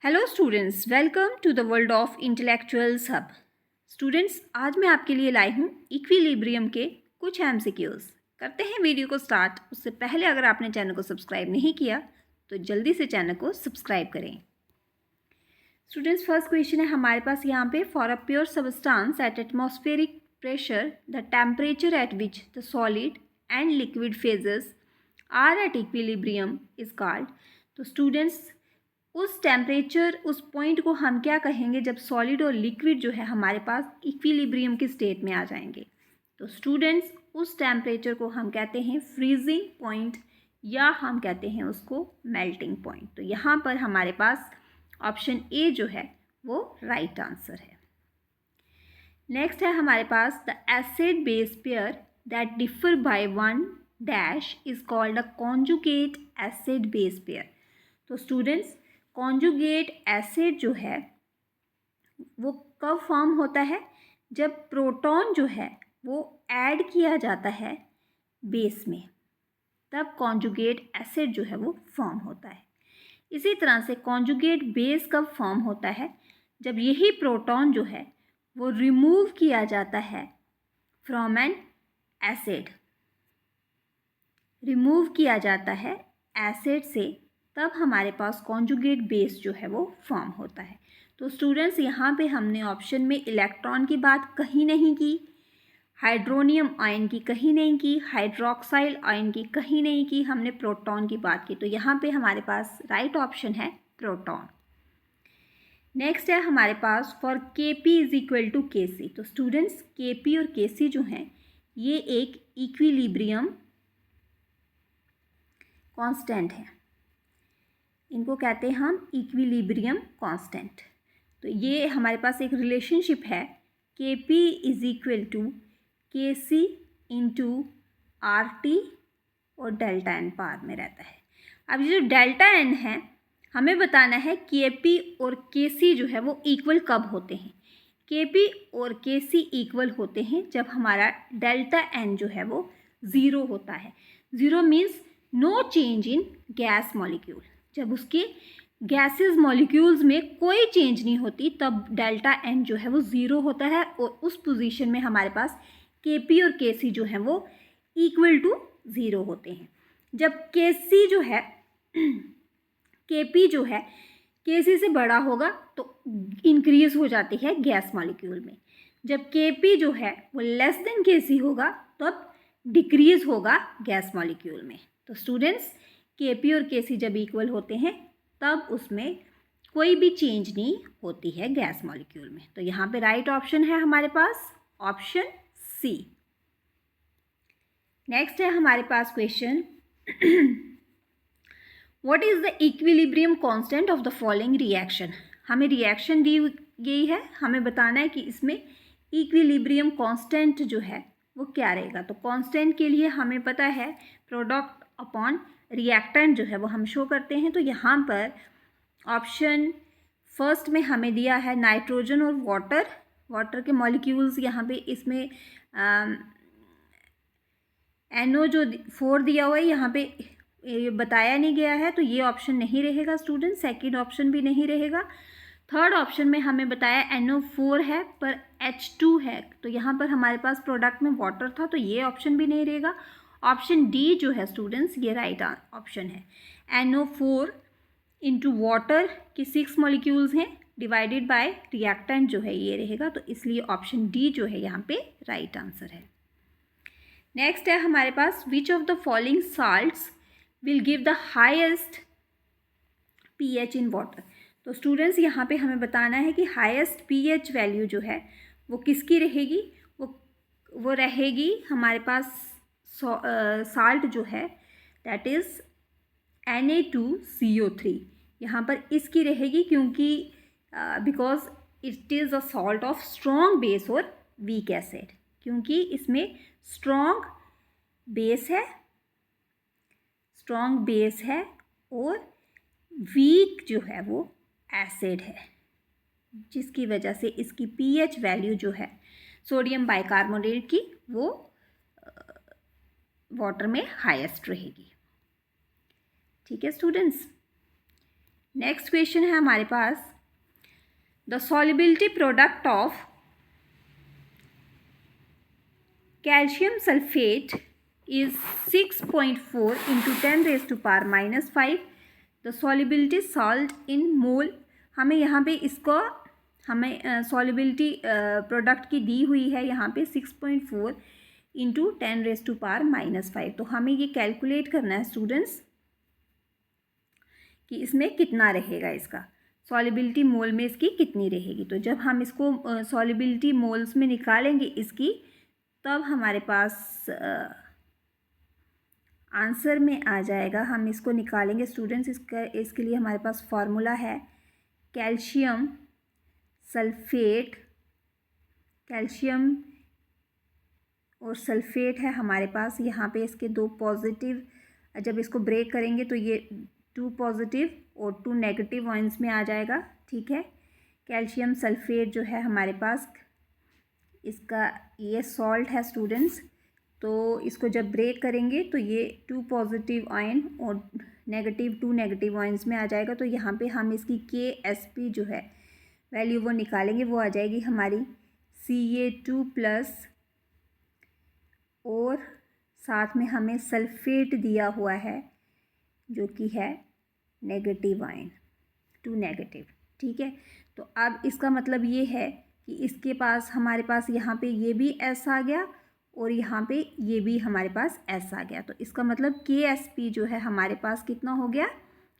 Hello students, welcome to the world of intellectuals hub. Students, आज मैं आपके लिए लाई हूँ इक्विलिब्रियम के कुछ एमसीक्यूज। करते हैं वीडियो को स्टार्ट। उससे पहले अगर आपने चैनल को सब्सक्राइब नहीं किया तो जल्दी से चैनल को सब्सक्राइब करें। स्टूडेंट्स, फर्स्ट क्वेश्चन है हमारे पास यहाँ पे, for a pure substance at atmospheric pressure the temperature at which the solid and liquid phases are at equilibrium is called. तो स्टूडेंट्स, उस टेम्परेचर, उस पॉइंट को हम क्या कहेंगे जब सॉलिड और लिक्विड जो है हमारे पास इक्विलिब्रियम की स्टेट में आ जाएंगे। तो स्टूडेंट्स, उस टेम्परेचर को हम कहते हैं फ्रीजिंग पॉइंट या हम कहते हैं उसको मेल्टिंग पॉइंट। तो यहाँ पर हमारे पास ऑप्शन ए जो है वो राइट आंसर है। नेक्स्ट है हमारे पास, the acid base pair that differ by one dash is called a conjugate acid base pair. तो स्टूडेंट्स, कॉन्जुगेट एसिड जो है वो कब फॉर्म होता है? जब प्रोटॉन जो है वो ऐड किया जाता है बेस में, तब कॉन्जुगेट एसिड जो है वो फॉर्म होता है। इसी तरह से कॉन्जुगेट बेस कब फॉर्म होता है? जब यही प्रोटॉन जो है वो रिमूव किया जाता है फ्रॉम एन एसिड, रिमूव किया जाता है एसिड से, तब हमारे पास कॉन्जुगेट बेस जो है वो फॉर्म होता है। तो स्टूडेंट्स, यहाँ पे हमने ऑप्शन में इलेक्ट्रॉन की बात कहीं नहीं की, हाइड्रोनियम आयन की कहीं नहीं की, हाइड्रोक्साइल आयन की कहीं नहीं की, हमने प्रोटॉन की बात की। तो यहाँ पे हमारे पास राइट ऑप्शन है प्रोटॉन। नेक्स्ट है हमारे पास, for Kp is equal to Kc। तो स्टूडेंट्स, Kp और Kc जो हैं ये एक इक्विलिब्रियम कांस्टेंट है, इनको कहते हैं हम इक्विलिब्रियम कांस्टेंट। तो ये हमारे पास एक रिलेशनशिप है, Kp is equal to Kc into RT और डेल्टा एन पार में रहता है। अब ये जो डेल्टा एन है, हमें बताना है Kp और Kc जो है वो इक्वल कब होते हैं। Kp और Kc इक्वल होते हैं जब हमारा डेल्टा एन जो है वो ज़ीरो होता है। Zero means no change in gas molecule. जब उसके गैसेस मॉलिक्यूल्स में कोई चेंज नहीं होती तब डेल्टा एन जो है वो ज़ीरो होता है, और उस पोजीशन में हमारे पास Kp और Kc जो है वो इक्वल टू ज़ीरो होते हैं। जब Kc जो है Kp जो है Kc से बड़ा होगा तो इंक्रीज हो जाती है गैस मॉलिक्यूल में। जब Kp जो है वो लेस देन Kc होगा तब डिक्रीज होगा गैस मॉलिक्यूल में। तो स्टूडेंट्स, Kp और Kc जब इक्वल होते हैं तब उसमें कोई भी चेंज नहीं होती है गैस मॉलिक्यूल में। तो यहाँ पे राइट ऑप्शन है हमारे पास ऑप्शन सी। नेक्स्ट है हमारे पास question, what is the equilibrium constant of the following reaction. हमें रिएक्शन दी गई है, हमें बताना है कि इसमें इक्विलिब्रियम कांस्टेंट जो है वो क्या रहेगा। तो कांस्टेंट के लिए हमें पता है प्रोडक्ट अपॉन रिएक्टेंट जो है वो हम शो करते हैं। तो यहाँ पर ऑप्शन फर्स्ट में हमें दिया है नाइट्रोजन और वाटर। वाटर के मॉलिक्यूल्स यहाँ पे इसमें NO जो 4 दिया हुआ है यहाँ पे ये बताया नहीं गया है, तो ये ऑप्शन नहीं रहेगा स्टूडेंट। सेकंड ऑप्शन भी नहीं रहेगा। थर्ड ऑप्शन में हमें बताया NO4 है पर H2 है, तो यहाँ पर हमारे पास प्रोडक्ट में वाटर था, तो ये ऑप्शन भी नहीं रहेगा। ऑप्शन डी जो है स्टूडेंट्स ये राइट ऑप्शन है। NO4 इंटू वाटर के 6 मॉलिक्यूल्स हैं डिवाइडेड बाय रिएक्टेंट जो है ये रहेगा, तो इसलिए ऑप्शन डी जो है यहाँ पे राइट आंसर है। नेक्स्ट है हमारे पास, which of the following salts will give the highest pH in water. तो स्टूडेंट्स, यहाँ पे हमें बताना है कि हाईएस्ट pH वैल्यू जो है वो किसकी रहेगी। वो रहेगी हमारे पास साल्ट जो है दैट इज़ Na2CO3। यहाँ पर इसकी रहेगी क्योंकि because it is a salt of strong base और वीक एसिड, क्योंकि इसमें स्ट्रॉन्ग बेस है और वीक जो है वो एसिड है, जिसकी वजह से इसकी pH वैल्यू जो है सोडियम बाइकार्बोनेट की वो वाटर में हाईएस्ट रहेगी। ठीक है स्टूडेंट्स। नेक्स्ट क्वेश्चन है हमारे पास, the solubility product of calcium sulphate is 6.4 into 10⁻⁻⁵. The solubility salt in mole. हमें यहाँ पे इसको सॉल्युबिलिटी प्रोडक्ट की दी हुई है यहाँ पे 6.4 इंटू 10⁻⁻⁵. तो हमें ये कैलकुलेट करना है स्टूडेंट्स कि इसमें कितना रहेगा, इसका सॉल्युबिलिटी मोल में इसकी कितनी रहेगी. तो जब हम इसको सॉल्युबिलिटी मोल्स में निकालेंगे इसकी, तब हमारे पास आंसर में आ जाएगा. हम इसको निकालेंगे स्टूडेंट्स. इसके लिए हमारे पास फार्मूला है कैल्शियम सल्फेट. कैल्शियम और सल्फेट है हमारे पास. यहाँ पे इसके 2 पॉजिटिव, जब इसको ब्रेक करेंगे तो ये 2 पॉजिटिव और 2 नेगेटिव आयंस में आ जाएगा. ठीक है, कैल्शियम सल्फेट जो है हमारे पास, इसका ये सॉल्ट है स्टूडेंट्स. तो इसको जब ब्रेक करेंगे तो ये 2 पॉजिटिव आयन और 2 नेगेटिव आयंस में आ जाएगा. तो यहाँ पे हम इसकी KSP जो है वैल्यू वो निकालेंगे. वो आ जाएगी हमारी Ca2+, और साथ में हमें सल्फेट दिया हुआ है जो कि है नेगेटिव आयन, 2 नेगेटिव. ठीक है, तो अब इसका मतलब ये है कि इसके पास हमारे पास यहाँ पे ये भी S आ गया और यहाँ पे ये भी हमारे पास S आ गया. तो इसका मतलब KSP जो है हमारे पास कितना हो गया,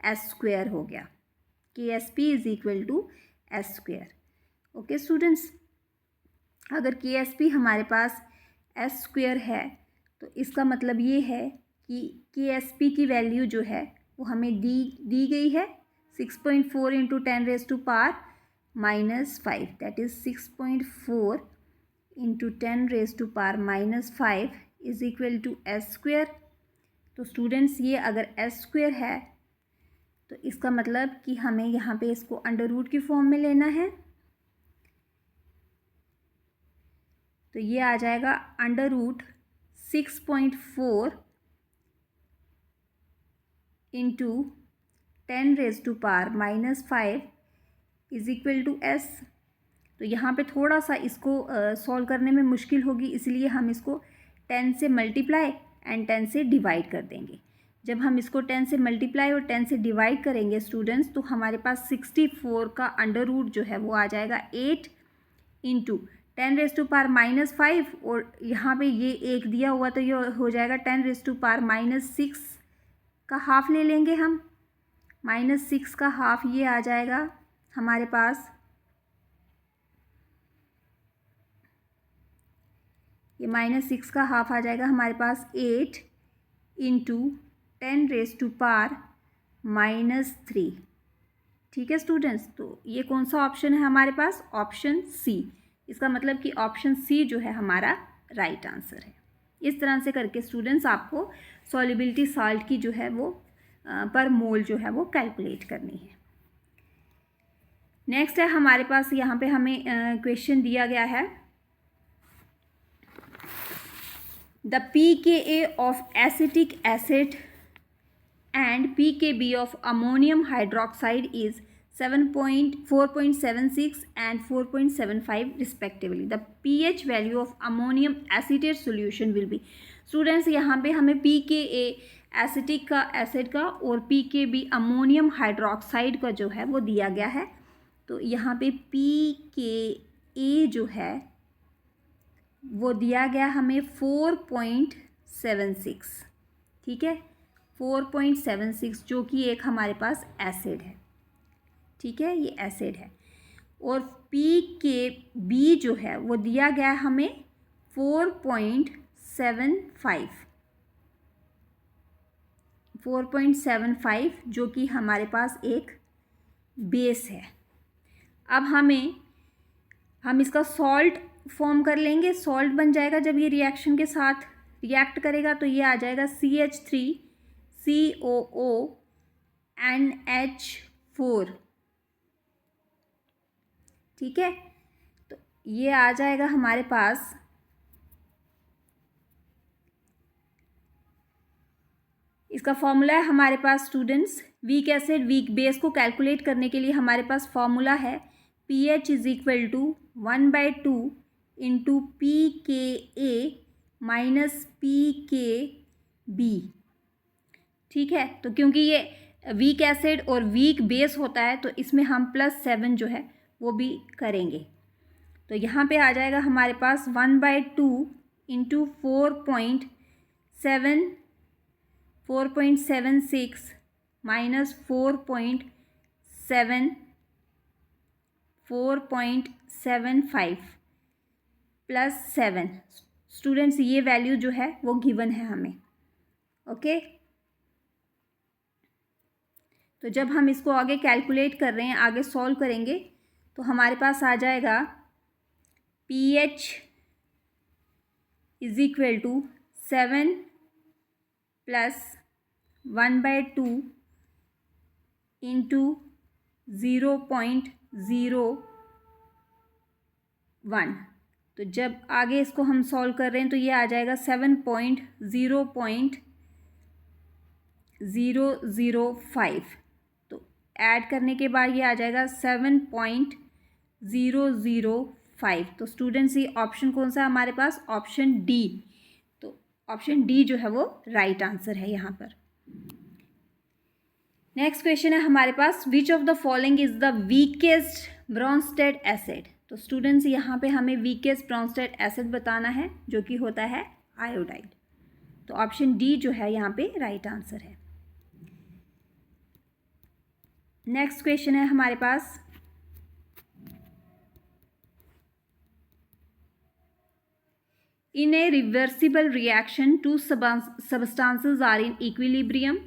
S² हो गया. KSP = S². ओके स्टूडेंट्स, अगर KSP हमारे पास S² है तो इसका मतलब ये है कि KSP की वैल्यू जो है वो हमें दी गई है 6.4 into 10⁻⁻⁵. That is 6.4 into 10⁻⁻⁵ is equal to S². तो स्टूडेंट्स ये अगर S² है तो इसका मतलब कि हमें यहाँ पे इसको अंडर रूट की फॉर्म में लेना है. तो ये आ जाएगा √6.4 into 10⁻⁻⁵ is equal to S. तो यहाँ पे थोड़ा सा इसको सॉल्व करने में मुश्किल होगी, इसलिए हम इसको 10 से मल्टीप्लाई एंड 10 से डिवाइड कर देंगे. जब हम इसको 10 से मल्टीप्लाई और 10 से डिवाइड करेंगे स्टूडेंट्स, तो हमारे पास 64 का अंडर रूट जो है वो आ जाएगा 8 इंटू 10⁻⁻⁵. और यहाँ पे ये 1 दिया हुआ तो ये हो जाएगा 10⁻⁻⁶ का हाफ ले लेंगे हम. -6 का हाफ ये आ जाएगा हमारे पास, ये -6 का हाफ आ जाएगा हमारे पास 8 इंटू 10⁻⁻3. ठीक है स्टूडेंट्स, तो ये कौन सा ऑप्शन है हमारे पास, ऑप्शन C. इसका मतलब कि ऑप्शन C जो है हमारा राइट आंसर है. इस तरह से करके स्टूडेंट्स आपको सॉल्युबिलिटी साल्ट की जो है वो पर मोल जो है वो कैलकुलेट करनी है. नेक्स्ट है हमारे पास, यहाँ पे हमें क्वेश्चन दिया गया है, the pKa of acetic acid and pKb of ammonium hydroxide is 4.76 and 4.75 respectively. The pH value of ammonium acetate solution will be. Students यहाँ पे हमें pKa एसिटिक का एसिड का और pKb अमोनियम हाइड्रोक्साइड का जो है वो दिया गया है. तो यहाँ पे pKa जो है वो दिया गया हमें 4.76. ठीक है, 4.76 जो कि एक हमारे पास एसिड है. ठीक है, ये एसिड है. और pKb जो है वो दिया गया हमें 4.75 जो कि हमारे पास एक बेस है. अब हम इसका सॉल्ट फॉर्म कर लेंगे. सॉल्ट बन जाएगा जब ये रिएक्शन के साथ रिएक्ट करेगा, तो ये आ जाएगा CH3COONH4. ठीक है, तो ये आ जाएगा हमारे पास इसका फॉर्मूला है हमारे पास students, weak acid weak base को कैलकुलेट करने के लिए हमारे पास फॉर्मूला है pH is equal to 1/2 into pKa minus pKb। ठीक है, तो क्योंकि ये वीक एसिड और वीक बेस होता है तो इसमें हम +7 जो है वो भी करेंगे। तो यहाँ पे आ जाएगा हमारे पास 1/2 इंटू 4.76 माइनस 4.75 +7। स्टूडेंट्स ये वैल्यू जो है वो गिवन है हमें। ओके, तो जब हम इसको आगे कैलकुलेट कर रहे हैं, आगे सॉल्व करेंगे, तो हमारे पास आ जाएगा pH is equal to 7 plus 1/2 into 0.01। तो जब आगे इसको हम सॉल्व कर रहे हैं तो ये आ जाएगा 7.0.005। तो ऐड करने के बाद ये आ जाएगा 7.005। तो स्टूडेंट्स ये ऑप्शन कौन सा हमारे पास? Option D. तो ऑप्शन डी जो है वो राइट आंसर है यहाँ पर। नेक्स्ट क्वेश्चन है हमारे पास, which of the following is the weakest Bronsted acid. तो स्टूडेंट्स यहाँ पे हमें वीकेस्ट ब्रोंस्टेड एसिड बताना है, जो कि होता है आयोडाइड। तो ऑप्शन डी जो है यहाँ पे राइट आंसर है। नेक्स्ट क्वेश्चन है हमारे पास, in a reversible reaction two substances are in equilibrium.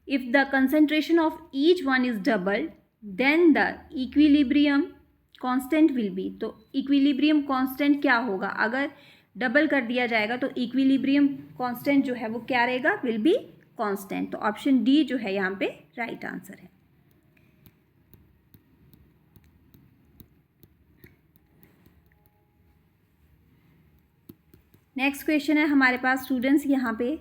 If the concentration of each one is doubled, then the equilibrium constant will be। तो equilibrium constant क्या होगा? अगर डबल कर दिया जाएगा तो equilibrium constant जो है वो क्या रहेगा? will be constant। तो ऑप्शन डी जो है यहाँ पे राइट आंसर है। नेक्स्ट क्वेश्चन है हमारे पास स्टूडेंट्स यहाँ पे,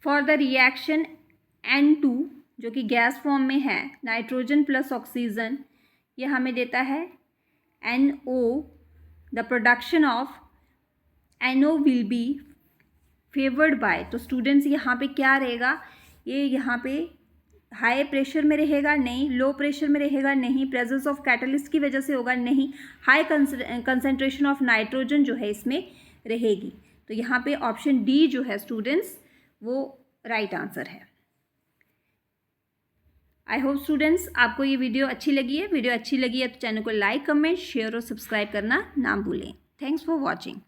फॉर द रिएक्शन N2 जो कि गैस फॉर्म में है, नाइट्रोजन प्लस ऑक्सीजन, ये हमें देता है NO, the production of NO will be favoured by. तो स्टूडेंट्स यहाँ पे क्या रहेगा? ये यहाँ पे हाई प्रेशर में रहेगा? नहीं। लो प्रेशर में रहेगा? नहीं। प्रेजेंस ऑफ कैटलिस्ट की वजह से होगा? नहीं। हाई कंसंट्रेशन ऑफ नाइट्रोजन जो है इसमें रहेगी। तो यहाँ पे ऑप्शन डी जो है स्टूडेंट्स वो राइट आंसर है। आई होप स्टूडेंट्स आपको ये वीडियो अच्छी लगी है। वीडियो अच्छी लगी है तो चैनल को लाइक, कमेंट, शेयर और सब्सक्राइब करना ना भूलें। Thanks for watching.